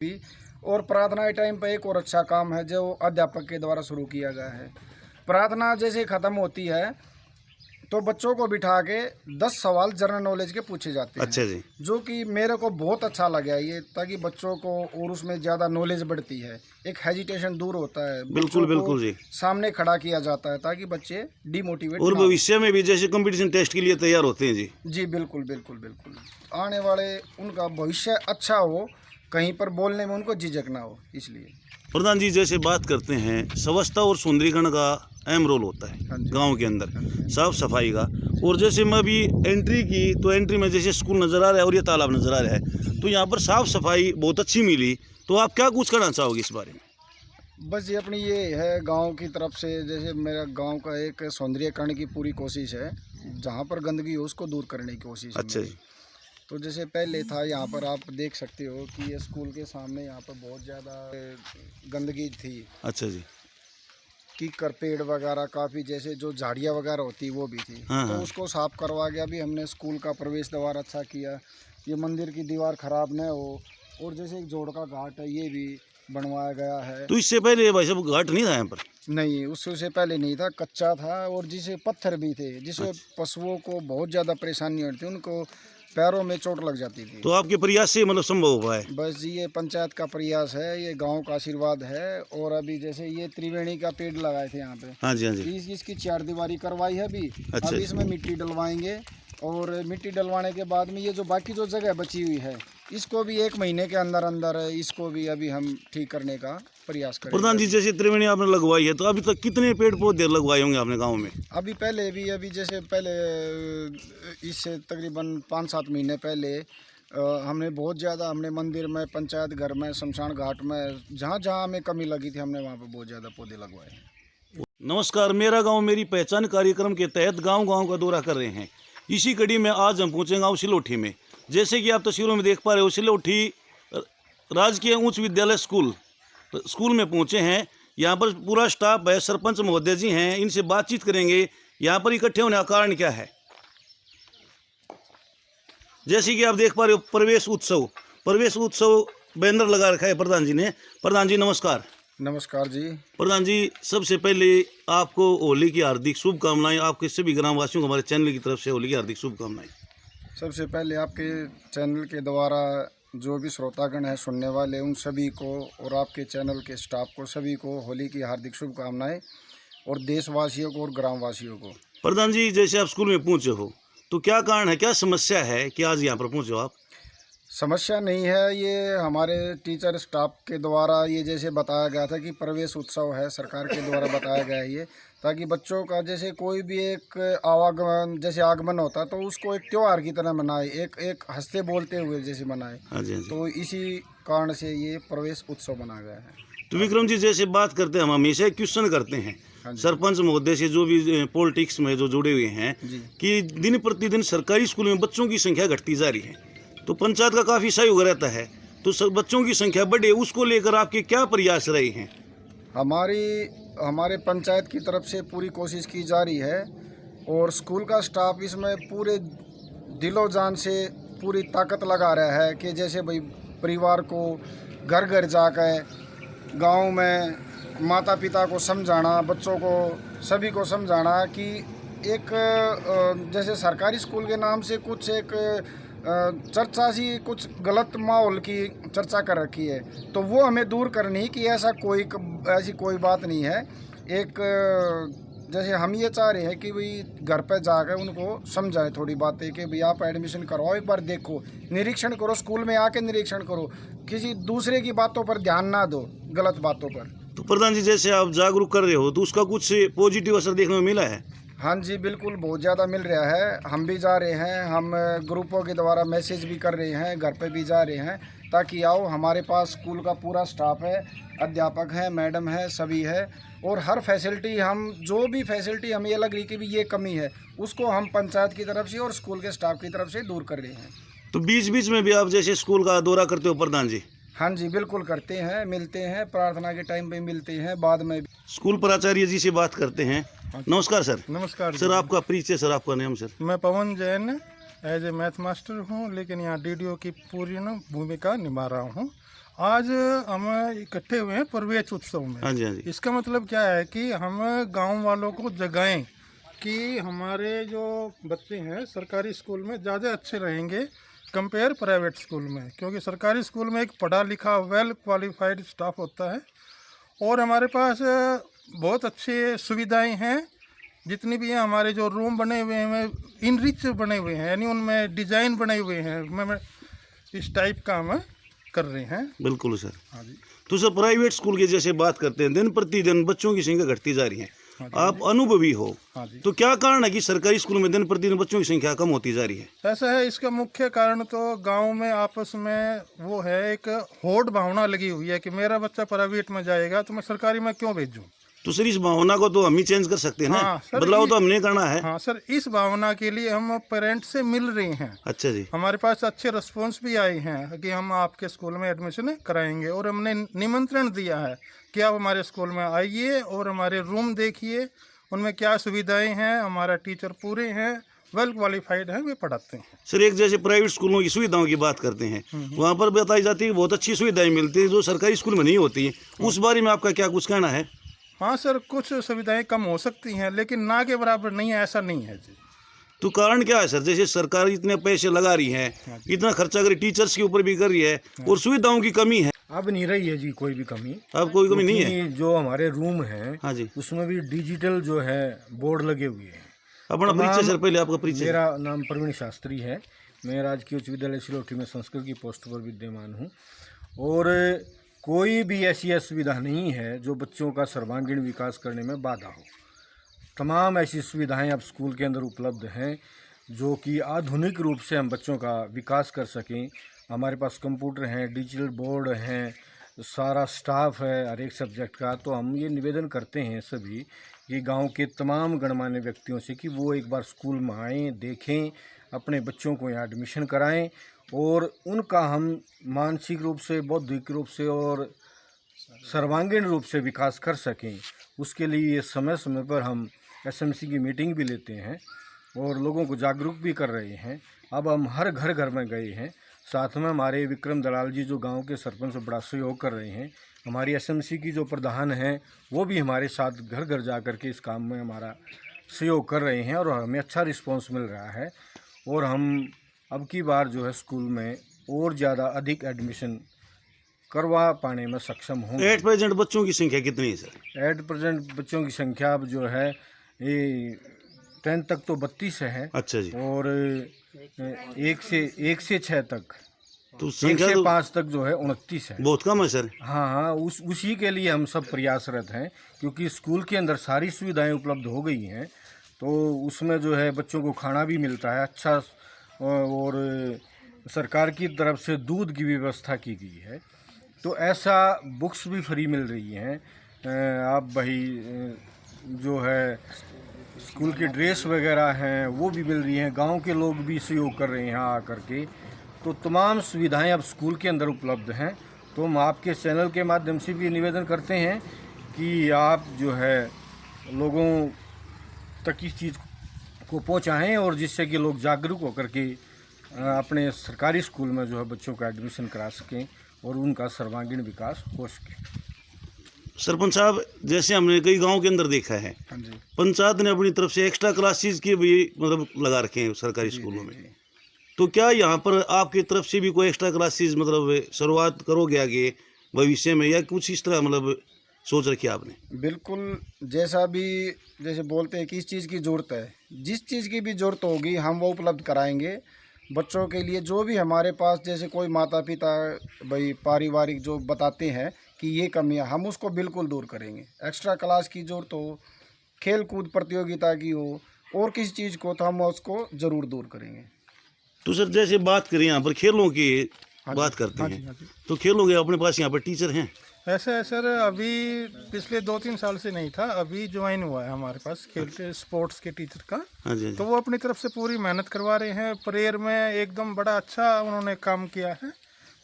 भी। और प्रार्थना के टाइम पे एक और अच्छा काम है जो अध्यापक के द्वारा शुरू किया गया है। प्रार्थना जैसे ख़त्म होती है तो बच्चों को बिठा के 10 सवाल जनरल नॉलेज के पूछे जाते हैं। अच्छा जी। जो कि मेरे को बहुत अच्छा लगा ये, ताकि बच्चों को और उसमें ज़्यादा नॉलेज बढ़ती है, एक हेजिटेशन दूर होता है, बिल्कुल बच्चों बिल्कुल को जी। सामने खड़ा किया जाता है ताकि बच्चे डिमोटिवेट और ना हो। भविष्य में भी जैसे कंपटीशन टेस्ट के लिए तैयार होते हैं जी। जी बिल्कुल बिल्कुल बिल्कुल, आने वाले उनका भविष्य अच्छा हो, कहीं पर बोलने में उनको झिझक ना हो, इसलिए। प्रधान जी जैसे बात करते हैं स्वच्छता और सुंदरीकरण का अहम रोल होता है हाँ जी। गांव के अंदर, हाँ जी। साफ सफाई का। और जैसे मैं अभी एंट्री की तो एंट्री में जैसे स्कूल नज़र आ रहा है और ये तालाब नज़र आ रहा है, तो यहाँ पर साफ सफाई बहुत अच्छी मिली। तो आप क्या कुछ कहना चाहोगे इस बारे में? बस ये अपनी ये है गांव की तरफ से, जैसे मेरा गांव का एक सौंदर्यीकरण की पूरी कोशिश है, जहां पर गंदगी हो उसको दूर करने की कोशिश है अच्छा मेरी। जी। तो जैसे पहले था, यहाँ पर आप देख सकते हो कि ये स्कूल के सामने यहाँ पर बहुत ज़्यादा गंदगी थी। अच्छा जी। कीकर पेड़ वगैरह काफ़ी, जैसे जो झाड़ियाँ वगैरह होती वो भी थी। हाँ तो हाँ। उसको साफ करवा के अभी हमने स्कूल का प्रवेश द्वार अच्छा किया, ये मंदिर की दीवार ख़राब न हो। और जैसे एक जोड़ का घाट है ये भी बनवाया गया है। तो इससे पहले भाई साहब घाट नहीं था यहाँ पर? नहीं, उससे पहले नहीं था, कच्चा था। और जिसे पत्थर भी थे, जिसे अच्छा। पशुओं को बहुत ज़्यादा परेशानी होती थी, उनको पैरों में चोट लग जाती थी। तो आपके प्रयास से मतलब संभव हुआ है? बस ये पंचायत का प्रयास है, ये गांव का आशीर्वाद है। और अभी जैसे ये त्रिवेणी का पेड़ लगाए थे यहाँ पे, हाँ जी हाँ जी। इसकी चारदीवारी करवाई है अभी। अच्छा अभी जी। इसमें मिट्टी डलवाएंगे, और मिट्टी डलवाने के बाद में ये जो बाकी जो जगह बची हुई है, इसको भी 1 महीने के अंदर अंदर इसको भी अभी हम ठीक करने का प्रयास करेंगे। प्रधान जी जैसे त्रिवेणी आपने लगवाई है, तो अभी तक कितने पेड़ पौधे लगवाए होंगे आपने गाँव में? अभी पहले भी, अभी जैसे पहले इससे तकरीबन 5-7 महीने पहले हमने बहुत ज़्यादा, हमने मंदिर में, पंचायत घर में, शमशान घाट में, जहाँ जहाँ हमें कमी लगी थी हमने वहाँ पे बहुत ज़्यादा पौधे लगवाए। नमस्कार, मेरा गांव मेरी पहचान कार्यक्रम के तहत गांव-गांव का दौरा कर रहे हैं। इसी कड़ी में आज हम पहुंचे गांव सिलोठी में। जैसे कि आप तस्वीरों में देख पा रहे हो, सिलोठी राजकीय उच्च विद्यालय स्कूल में पहुंचे हैं। यहां पर पूरा स्टाफ है, सरपंच महोदय जी हैं, इनसे बातचीत करेंगे यहाँ पर इकट्ठे होने का कारण क्या है। जैसे कि आप देख पा रहे हो, प्रवेश उत्सव बैनर लगा रखा है प्रधान जी ने। प्रधान जी नमस्कार। नमस्कार जी। प्रधान जी सबसे पहले आपको होली की हार्दिक शुभकामनाएं। आपके सभी ग्रामवासियों को हमारे चैनल की तरफ से होली की हार्दिक शुभकामनाएं। सबसे पहले आपके चैनल के द्वारा जो भी श्रोतागण है, सुनने वाले, उन सभी को, और आपके चैनल के स्टाफ को, सभी को होली की हार्दिक शुभकामनाएं, और देशवासियों को और ग्रामवासियों को। प्रधान जी जैसे आप स्कूल में पहुंचे हो, तो क्या कारण है, क्या समस्या है कि आज यहाँ पर पहुंचे हो आप? समस्या नहीं है, ये हमारे टीचर स्टाफ के द्वारा ये जैसे बताया गया था कि प्रवेश उत्सव है, सरकार के द्वारा बताया गया है ये, ताकि बच्चों का जैसे कोई भी एक आवागमन, जैसे आगमन होता है तो उसको एक त्यौहार की तरह मनाए, एक हंसते बोलते हुए जैसे मनाए। हाँ जी हाँ जी। तो इसी कारण से ये प्रवेश उत्सव मनाया गया है। तो विक्रम जी जैसे बात करते हैं, हम हमेशा क्वेश्चन करते हैं सरपंच महोदय से, जो भी पॉलिटिक्स में जो जुड़े हुए हैं, कि दिन प्रतिदिन सरकारी स्कूल में बच्चों की संख्या घटती जा रही है, तो पंचायत का काफ़ी सहयोग रहता है, तो बच्चों की संख्या बढ़े, उसको लेकर आपके क्या प्रयास रहे हैं? हमारे पंचायत की तरफ से पूरी कोशिश की जा रही है, और स्कूल का स्टाफ इसमें पूरे दिलो जान से पूरी ताकत लगा रहा है कि जैसे भाई परिवार को घर घर जाकर गांव में माता पिता को समझाना, बच्चों को सभी को समझाना कि एक जैसे सरकारी स्कूल के नाम से कुछ एक चर्चा सी, कुछ गलत माहौल की चर्चा कर रखी है, तो वो हमें दूर करनी कि ऐसी कोई बात नहीं है। एक जैसे हम ये चाह रहे हैं कि भाई घर पे जाकर उनको समझाएं थोड़ी बातें, कि भाई आप एडमिशन करवाओ, एक बार देखो, निरीक्षण करो, स्कूल में आके निरीक्षण करो, किसी दूसरे की बातों पर ध्यान ना दो, गलत बातों पर। तो प्रधान जी जैसे आप जागरूक कर रहे हो, तो उसका कुछ पॉजिटिव असर देखने में मिला है? हाँ जी बिल्कुल, बहुत ज़्यादा मिल रहा है। हम भी जा रहे हैं, हम ग्रुपों के द्वारा मैसेज भी कर रहे हैं, घर पे भी जा रहे हैं, ताकि आओ। हमारे पास स्कूल का पूरा स्टाफ है, अध्यापक है, मैडम है, सभी है, और हर फैसिलिटी, हम जो भी फैसिलिटी हमें ये लग रही कि भी ये कमी है, उसको हम पंचायत की तरफ से और स्कूल के स्टाफ की तरफ से दूर कर रहे हैं। तो बीच बीच में भी आप जैसे स्कूल का दौरा करते हो प्रधान जी? हाँ जी बिल्कुल करते हैं, मिलते हैं, प्रार्थना के टाइम पे मिलते हैं, बाद में। स्कूल प्राचार्य जी से बात करते हैं। नमस्कार सर। नमस्कार सर, आपका परिचय, सर आपका नाम सर? मैं Pawan Jain as a math master हूँ, लेकिन यहाँ डीडीओ की पूरी भूमिका निभा रहा हूँ। आज हम इकट्ठे हुए हैं प्रवेश उत्सव में। हाँ जी, हाँ जी। इसका मतलब क्या है कि हम गांव वालों को जगाएं कि हमारे जो बच्चे हैं सरकारी स्कूल में ज़्यादा अच्छे रहेंगे कंपेयर प्राइवेट स्कूल में, क्योंकि सरकारी स्कूल में एक पढ़ा लिखा वेल क्वालिफाइड स्टाफ होता है और हमारे पास बहुत अच्छी सुविधाएं हैं। जितनी भी हैं हमारे जो रूम बने हुए हैं इनरिच बने हुए हैं, यानी उनमें डिज़ाइन बने हुए हैं, मैं इस टाइप का हम कर रहे हैं। बिल्कुल सर। हाँ जी। तो सर प्राइवेट स्कूल की जैसे बात करते हैं, दिन प्रतिदिन बच्चों की संख्या घटती जा रही है, हाँ जी। आप अनुभवी हो, हाँ जी। तो क्या कारण है कि सरकारी स्कूल में दिन प्रतिदिन बच्चों की संख्या कम होती जा रही है? ऐसा है, इसका मुख्य कारण तो गांव में आपस में वो है, एक होड़ भावना लगी हुई है कि मेरा बच्चा प्राइवेट में जाएगा तो मैं सरकारी में क्यों भेजूं। तो सर इस भावना को तो हम ही चेंज कर सकते हैं ना। हाँ, सर, बदलाव तो हमने करना है। हाँ सर, इस भावना के लिए हम पेरेंट्स से मिल रहे हैं। अच्छा जी। हमारे पास अच्छे रिस्पॉन्स भी आए हैं कि हम आपके स्कूल में एडमिशन कराएंगे और हमने निमंत्रण दिया है कि आप हमारे स्कूल में आइए और हमारे रूम देखिए, उनमें क्या सुविधाएं हैं, हमारा टीचर पूरे हैं, वेल क्वालिफाइड हैं, वे पढ़ाते हैं। सर एक जैसे प्राइवेट स्कूलों की सुविधाओं की बात करते हैं, वहाँ पर बताई जाती है कि बहुत अच्छी सुविधाएं मिलती है जो सरकारी स्कूल में नहीं होती है, उस बारे में आपका क्या कुछ कहना है? हाँ सर, कुछ सुविधाएं कम हो सकती हैं लेकिन ना के बराबर नहीं है, ऐसा नहीं है जी। तो कारण क्या है सर? जैसे सरकार इतने पैसे लगा रही है, इतना खर्चा कर रही, टीचर्स के ऊपर भी कर रही है और सुविधाओं की कमी है। अब नहीं रही है जी कोई भी कमी। अब कोई कमी नहीं है। क्योंकि जो हमारे रूम हैं हाँ जी। उसमें भी डिजिटल जो है बोर्ड लगे हुए हैं। अपना परिचय सर, पहले आपका परिचय। मेरा नाम प्रवीण शास्त्री है। मैं राजकीय उच्च विद्यालय सिलोटी में संस्कृत की पोस्ट पर विद्यमान हूँ और कोई भी ऐसी असुविधा नहीं है जो बच्चों का सर्वांगीण विकास करने में बाधा हो। तमाम ऐसी सुविधाएं अब स्कूल के अंदर उपलब्ध हैं जो कि आधुनिक रूप से हम बच्चों का विकास कर सकें। हमारे पास कंप्यूटर हैं, डिजिटल बोर्ड हैं, सारा स्टाफ है हर एक सब्जेक्ट का। तो हम ये निवेदन करते हैं सभी कि गांव के तमाम गणमान्य व्यक्तियों से कि वो एक बार स्कूल में आएँ, देखें, अपने बच्चों को यहाँ एडमिशन कराएं और उनका हम मानसिक रूप से, बौद्धिक रूप से और सर्वांगीण रूप से विकास कर सकें। उसके लिए समय समय पर हम एसएमसी की मीटिंग भी लेते हैं और लोगों को जागरूक भी कर रहे हैं। अब हम हर घर घर में गए हैं। साथ में हमारे विक्रम दलाल जी जो गांव के सरपंच बड़ा सहयोग कर रहे हैं। हमारी एसएमसी की जो प्रधान हैं वो भी हमारे साथ घर घर जा कर के इस काम में हमारा सहयोग कर रहे हैं और हमें अच्छा रिस्पांस मिल रहा है। और हम अब की बार जो है स्कूल में और ज़्यादा अधिक एडमिशन करवा पाने में सक्षम होंगे। एट प्रेजेंट बच्चों की संख्या कितनी है सर? एट प्रेजेंट बच्चों की संख्या अब जो है ये 10 तक तो 32 है। अच्छा जी। और एक से 6 तक, तो 1 संख्या से तो 5 तक जो है 29 है। बहुत कम है सर। हाँ, उसी के लिए हम सब प्रयासरत हैं क्योंकि स्कूल के अंदर सारी सुविधाएं उपलब्ध हो गई हैं। तो उसमें जो है बच्चों को खाना भी मिलता है अच्छा और सरकार की तरफ से दूध की व्यवस्था की गई है। तो ऐसा बुक्स भी फ्री मिल रही हैं। आप भाई जो है स्कूल की ड्रेस वगैरह हैं वो भी मिल रही हैं। गांव के लोग भी सहयोग कर रहे हैं यहाँ आकर के। तो तमाम सुविधाएं अब स्कूल के अंदर उपलब्ध हैं। तो हम आपके चैनल के माध्यम से भी निवेदन करते हैं कि आप जो है लोगों तक इस चीज़ को पहुँचाएँ और जिससे कि लोग जागरूक होकर के अपने सरकारी स्कूल में जो है बच्चों का एडमिशन करा सकें और उनका सर्वांगीण विकास हो सके। सरपंच साहब, जैसे हमने कई गांव के अंदर देखा है, हाँ जी। पंचायत ने अपनी तरफ से एक्स्ट्रा क्लासेस के भी मतलब लगा रखे हैं सरकारी स्कूलों में। तो क्या यहाँ पर आपकी तरफ से भी कोई एक्स्ट्रा क्लासेस मतलब शुरुआत करोगे आगे भविष्य में, या कुछ इस तरह मतलब सोच रखी है आपने? बिल्कुल, जैसा भी जैसे बोलते हैं किस चीज़ की ज़रूरत है, जिस चीज़ की भी ज़रूरत होगी हम वो उपलब्ध कराएंगे बच्चों के लिए। जो भी हमारे पास जैसे कोई माता पिता भाई पारिवारिक जो बताते हैं कि ये कमियां, हम उसको बिल्कुल दूर करेंगे। एक्स्ट्रा क्लास की ज़रूरत हो, खेल कूद प्रतियोगिता की हो और किसी चीज़ को, तो हम उसको ज़रूर दूर करेंगे। तो सर जैसे बात करें यहाँ पर खेलों की बात करते हैं, तो खेलों के अपने पास यहाँ पर टीचर हैं? ऐसा है सर, अभी पिछले 2-3 साल से नहीं था, अभी ज्वाइन हुआ है हमारे पास खेल स्पोर्ट्स के टीचर का। हाँ जी। तो वो अपनी तरफ से पूरी मेहनत करवा रहे हैं। प्रेयर में एकदम बड़ा अच्छा उन्होंने काम किया है।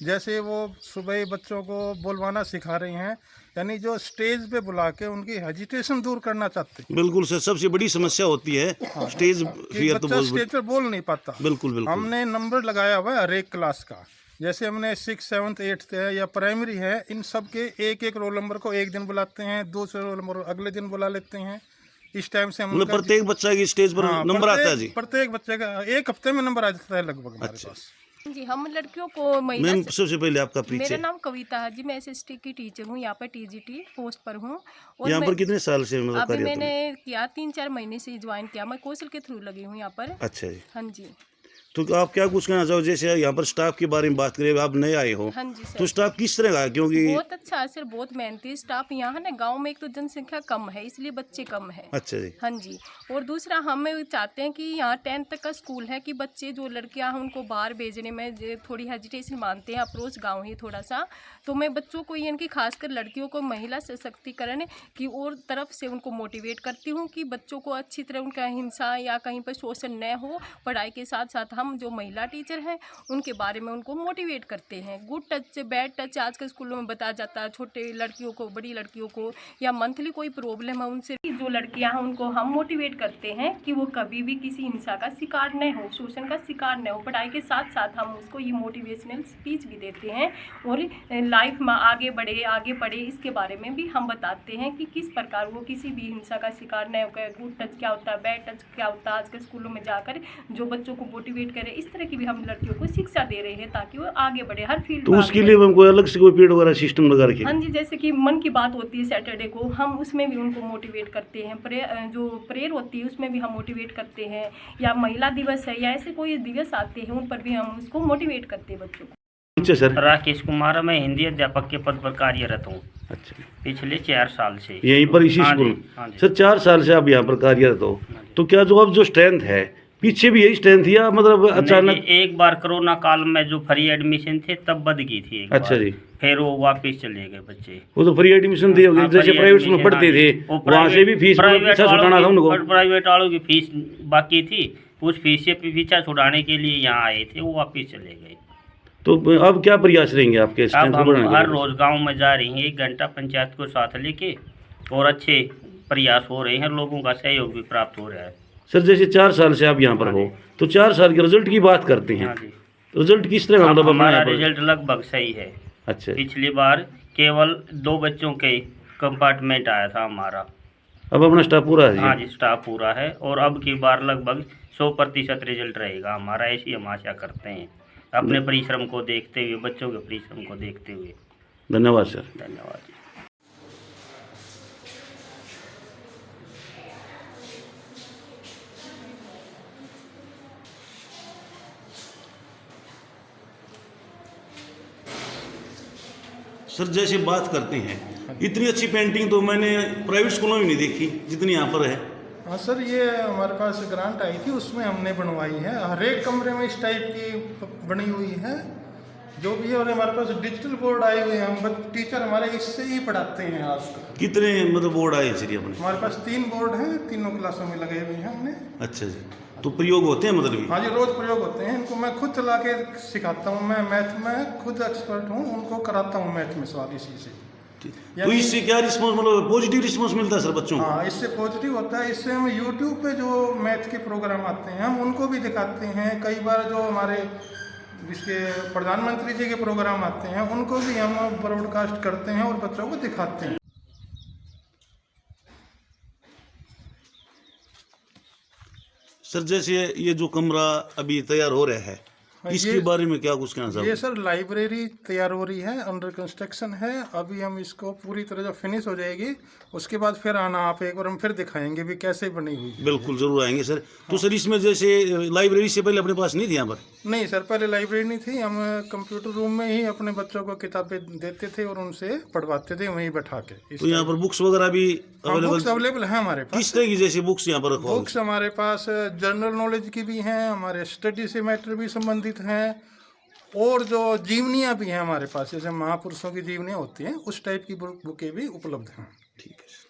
जैसे वो सुबह बच्चों को बोलवाना सिखा रहे हैं, यानी जो स्टेज पे बुला के उनकी हेजिटेशन दूर करना चाहते हैं। बिल्कुल सर, सबसे बड़ी समस्या होती है स्टेज फियर। तो बच्चा स्टेज पर बोल नहीं पाता। बिल्कुल बिल्कुल। हमने नंबर लगाया हुआ है हर एक क्लास का जैसे हमने 6, 7, 8 है या प्राइमरी है, इन सब के एक एक रोल नंबर को एक दिन बुलाते हैं, दूसरे रोल नंबर अगले दिन बुला लेते हैं। इस टाइम से हम मतलब उनका प्रत्येक बच्चा की स्टेज पर हाँ, नंबर आता है जी? प्रत्येक बच्चे का 1 हफ्ते में नंबर आ जाता है लगभग हमारे अच्छा। पास। जी, हम लड़कियों को महिला मैम सबसे पहले आपका मेरा परिचय। नाम कविता है जी। मैं एसएसटी की टीचर हूँ, यहाँ पर टीजीटी पोस्ट पर हूँ। और यहाँ मैं पर कितने साल से मतलब अभी कार्यरत मैंने हैं? किया 3-4 महीने से ज्वाइन किया। मैं कौशल के थ्रू लगी हूँ यहाँ पर। अच्छा जी। हाँ जी। तो आप क्या कुछ कहना चाहो, जैसे यहाँ पर स्टाफ के बारे में बात करें, आप नए आए हो, हाँ जी सर। तो स्टाफ किस तरह का है? क्योंकि बहुत अच्छा है सर, बहुत मेहनती स्टाफ यहाँ है ना। गांव में एक तो जनसंख्या कम है, इसलिए बच्चे कम है। अच्छा जी। हाँ जी। और दूसरा हम चाहते हैं कि यहाँ 10th तक का स्कूल है, कि बच्चे जो लड़कियाँ हैं उनको बाहर भेजने में थोड़ी हेजिटेशन मानते हैं। अप्रोच गांव ही थोड़ा सा, तो मैं बच्चों को यानी खासकर लड़कियों को महिला सशक्तिकरण की और तरफ से उनको मोटिवेट करती हूँ कि बच्चों को अच्छी तरह उनका हिंसा या कहीं पर शोषण न हो। पढ़ाई के साथ साथ हम जो महिला टीचर हैं उनके बारे में उनको मोटिवेट करते हैं। गुड टच, बैड टच आजकल स्कूलों में बताया जाता है, छोटे लड़कियों को, बड़ी लड़कियों को, या मंथली कोई प्रॉब्लम है उनसे जो लड़कियां हैं उनको हम मोटिवेट करते हैं कि वो कभी भी किसी हिंसा का शिकार न हो, शोषण का शिकार न हो। पढ़ाई के साथ साथ हम उसको ये मोटिवेशनल स्पीच भी देते हैं और लाइफ में आगे बढ़े इसके बारे में भी हम बताते हैं कि किस प्रकार वो किसी भी हिंसा का शिकार न होकर। गुड टच क्या होता है, बैड टच क्या होता है, आजकल स्कूलों में जाकर जो बच्चों को मोटिवेट करे, इस तरह की भी हम लड़कियों को शिक्षा दे रहे हैं ताकि वो आगे बढ़े हर फील्ड तो में उसके आगे लिए कोई अलग से कोई पीरियड वगैरह सिस्टम लगा रखे? हाँ जी, जैसे कि मन की बात होती है सैटरडे को, हम उसमें भी उनको मोटिवेट करते हैं। जो प्रेयर होती है उसमें भी हम मोटिवेट करते हैं, या महिला दिवस है या ऐसे कोई दिवस आते हैं उन पर भी हम उसको मोटिवेट करते हैं बच्चों को। अच्छा सर। राकेश कुमार, मैं हिंदी अध्यापक के पद पर कार्यरत हूँ अच्छा, पिछले 4 साल से। यहीं पर इसी हाँ जी, स्कूल? हाँ जी। सर 4 साल से आप यहाँ पर कार्यरत हो, तो क्या जो अब जो स्ट्रेंथ है, पीछे भी यही स्ट्रेंथ या मतलब अचानक? नहीं, एक बार कोरोना काल में जो फ्री एडमिशन थे तब बद गई थी एक अच्छा बार। जी। फिर वो वापस चले गए बच्चे। वो तो फ्री एडमिशन दी होगी, हाँ, जैसे फ्री प्राइवेट में एडमिशन, पढ़ते हाँ थे जी। वो वहाँ से भी फीस पीछा छुड़ाना था उनको। प्राइवेट वालों की फीस बाकी थी, उस फीस से पीछा छुड़ाने के लिए यहाँ आए थे, वो वापस चले गए। तो अब क्या प्रयास रहेंगे आपके स्ट्रेंथ अब को हम बढ़ाने के हर लिए? रोज गांव में जा रही हैं, 1 घंटा पंचायत को साथ लेके, और अच्छे प्रयास हो रहे हैं, लोगों का सहयोग भी प्राप्त हो रहा है। सर जैसे 4 साल से आप यहाँ पर हो, तो 4 साल के रिजल्ट की बात करते हैं, हाँ जी। रिजल्ट किस तरह का मतलब अपने हमारा यहाँ पर? रिजल्ट लगभग सही है। अच्छा, पिछली बार केवल 2 बच्चों के कंपार्टमेंट आया था हमारा। अब अपना स्टाफ पूरा है? हाँ जी, स्टाफ पूरा है, और अब की बार लगभग 100% रिजल्ट रहेगा हमारा, ऐसी हम आशा करते हैं, अपने परिश्रम को देखते हुए, बच्चों के परिश्रम को देखते हुए। धन्यवाद सर। धन्यवाद जी। सर जैसे बात करते हैं, इतनी अच्छी पेंटिंग तो मैंने प्राइवेट स्कूलों में नहीं देखी जितनी यहाँ पर है। हाँ सर, ये हमारे पास ग्रांट आई थी, उसमें हमने बनवाई है। हर एक कमरे में इस टाइप की बनी हुई है जो भी है। और हमारे पास डिजिटल बोर्ड आए हुए हैं, हम टीचर हमारे इससे ही पढ़ाते हैं आज तक। कितने मतलब बोर्ड आए सर अपने? हमारे पास 3 बोर्ड हैं, तीनों क्लासों में लगे हुए हैं हमने। अच्छा जी, तो प्रयोग होते हैं मतलब? हाँ जी, रोज़ प्रयोग होते हैं। इनको मैं खुद चला के सिखाता हूँ, मैं मैथ में खुद एक्सपर्ट हूँ, उनको कराता हूँ मैथ में सवाल इसी से। तो इससे क्या रिस्पॉन्स, मतलब पॉजिटिव रिस्पॉन्स मिलता है सर बच्चों को? हाँ, इससे पॉजिटिव होता है। इससे हम यूट्यूब पे जो मैथ के प्रोग्राम आते हैं हम उनको भी दिखाते हैं। कई बार जो हमारे इसके प्रधानमंत्री जी के प्रोग्राम आते हैं उनको भी हम ब्रॉडकास्ट करते हैं और बच्चों को दिखाते हैं। सर जैसे ये जो कमरा अभी तैयार हो रहा है, इसके बारे में क्या कुछ कहना चाहोगे? ये सर लाइब्रेरी तैयार हो रही है, अंडर कंस्ट्रक्शन है। अभी हम इसको पूरी तरह जब फिनिश हो जाएगी उसके बाद फिर आना आप, एक बार हम फिर दिखाएंगे भी कैसे बनी हुई है। बिल्कुल जरूर आएंगे सर। तो सर इसमें जैसे लाइब्रेरी से पहले अपने पास नहीं थी यहाँ पर? नहीं सर, पहले लाइब्रेरी नहीं थी। हम कंप्यूटर रूम में ही अपने बच्चों को किताबें देते थे और उनसे पढ़वाते थे वहीं बैठा के। तो यहाँ पर बुक्स वगैरह भी बुक्स अवेलेबल है हमारे पास। किस तरह की जैसे बुक्स यहाँ पर रखवा? बुक्स हमारे पास जनरल नॉलेज की भी हैं, हमारे स्टडी से मैटर भी संबंधित हैं, और जो जीवनियाँ भी हैं हमारे पास, जैसे महापुरुषों की जीवनियाँ होती हैं उस टाइप की बुकें भी उपलब्ध हैं। ठीक है।